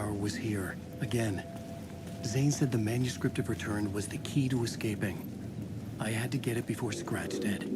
power was here, again. Zane said the manuscript of Return was the key to escaping. I had to get it before Scratch did.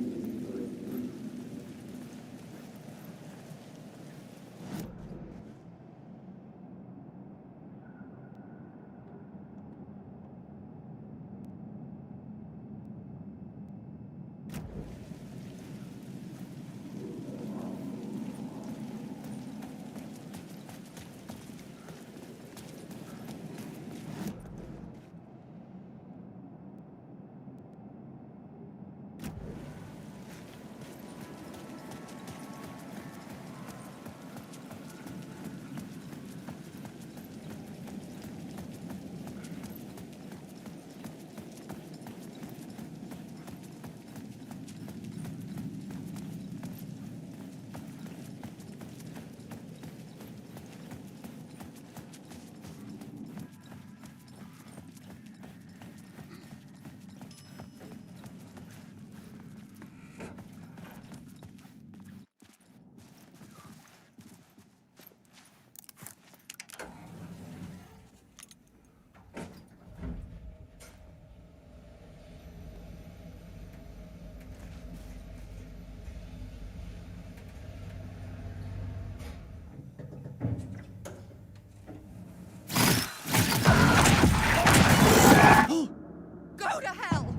Go to hell!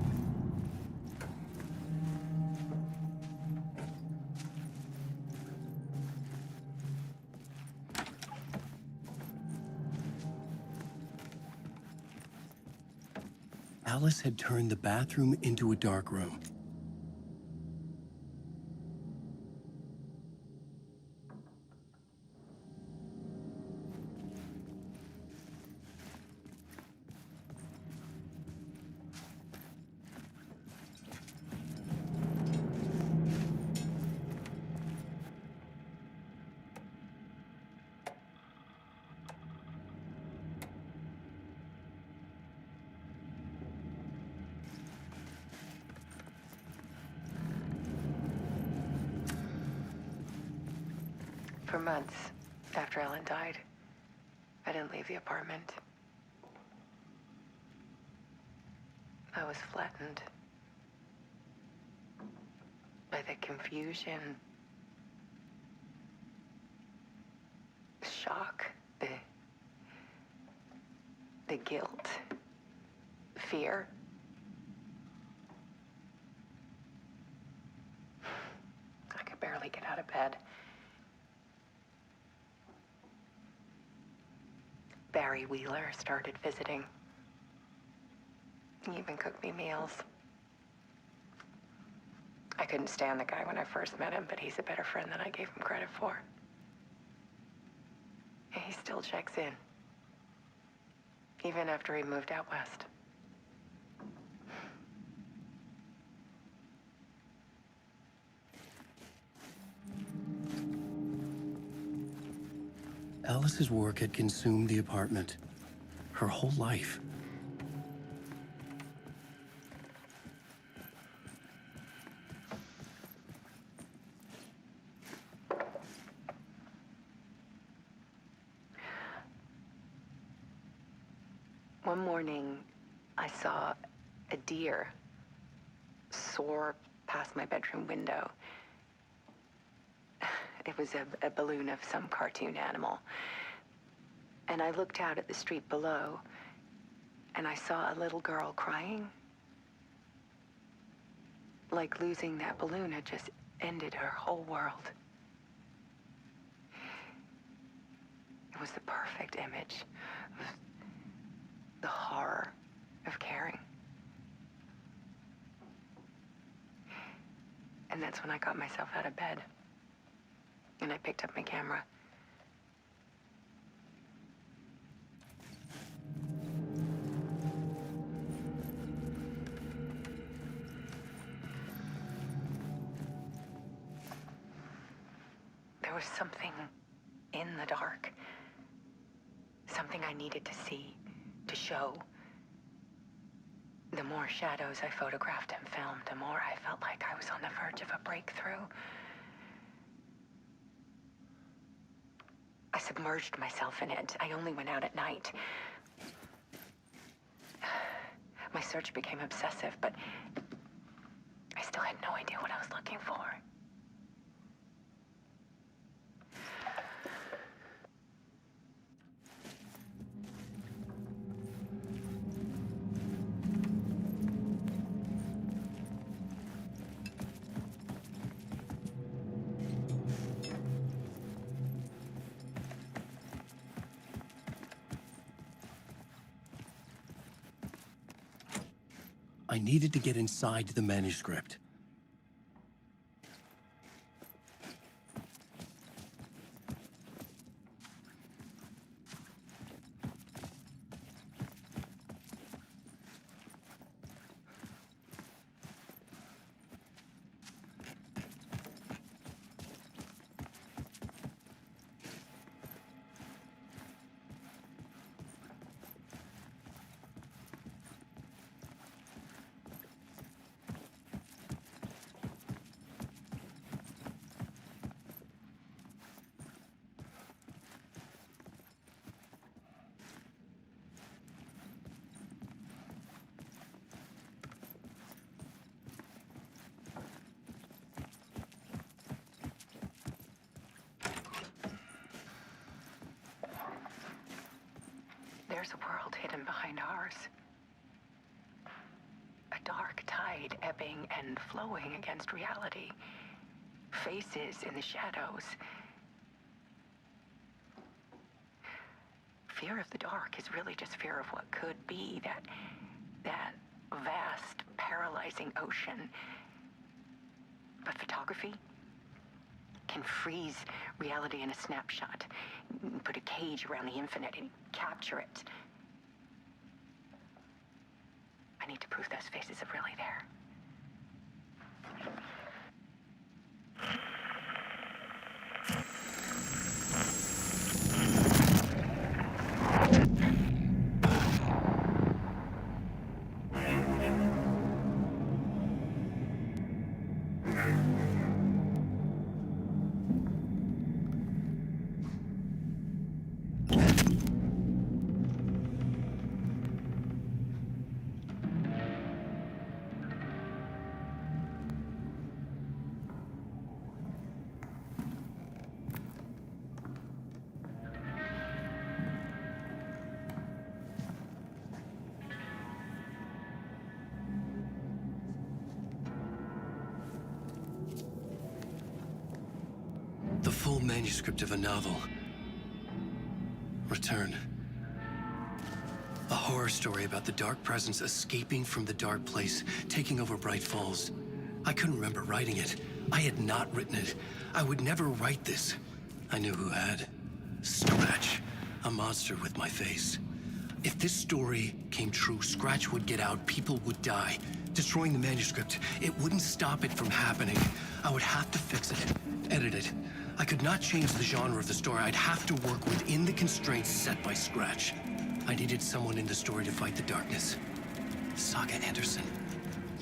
Alice had turned the bathroom into a dark room. For months after Ellen died, I didn't leave the apartment. I was flattened by the confusion, shock, the guilt, fear. I could barely get out of bed. Barry Wheeler started visiting. He even cooked me meals. I couldn't stand the guy when I first met him, but he's a better friend than I gave him credit for. And he still checks in, even after he moved out west. Alice's work had consumed the apartment. Her whole life. One morning, I saw a deer soar past my bedroom window. It was a balloon of some cartoon animal. And I looked out at the street below, and I saw a little girl crying. Like losing that balloon had just ended her whole world. It was the perfect image of the horror of caring. And that's when I got myself out of bed. And I picked up my camera. There was something in the dark. Something I needed to see, to show. The more shadows I photographed and filmed, the more I felt like I was on the verge of a breakthrough. I submerged myself in it. I only went out at night. My search became obsessive, but I still had no idea what I was looking for. I needed to get inside the manuscript. There's a world hidden behind ours. A dark tide ebbing and flowing against reality. Faces in the shadows. Fear of the dark is really just fear of what could be, that vast, paralyzing ocean. But photography can freeze reality in a snapshot, put a cage around the infinite and capture it. I need to prove those faces are really there. The full manuscript of a novel. Return. A horror story about the dark presence escaping from the dark place, taking over Bright Falls. I couldn't remember writing it. I had not written it. I would never write this. I knew who had. Scratch. A monster with my face. If this story came true, Scratch would get out, people would die. Destroying the manuscript, it wouldn't stop it from happening. I would have to fix it, edit it. I could not change the genre of the story. I'd have to work within the constraints set by Scratch. I needed someone in the story to fight the darkness. Saga Anderson.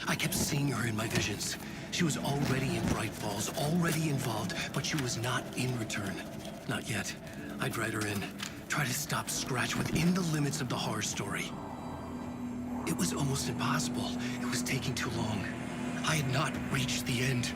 I kept seeing her in my visions. She was already in Bright Falls, already involved, but she was not in Return. Not yet. I'd write her in. Try to stop Scratch within the limits of the horror story. It was almost impossible. It was taking too long. I had not reached the end.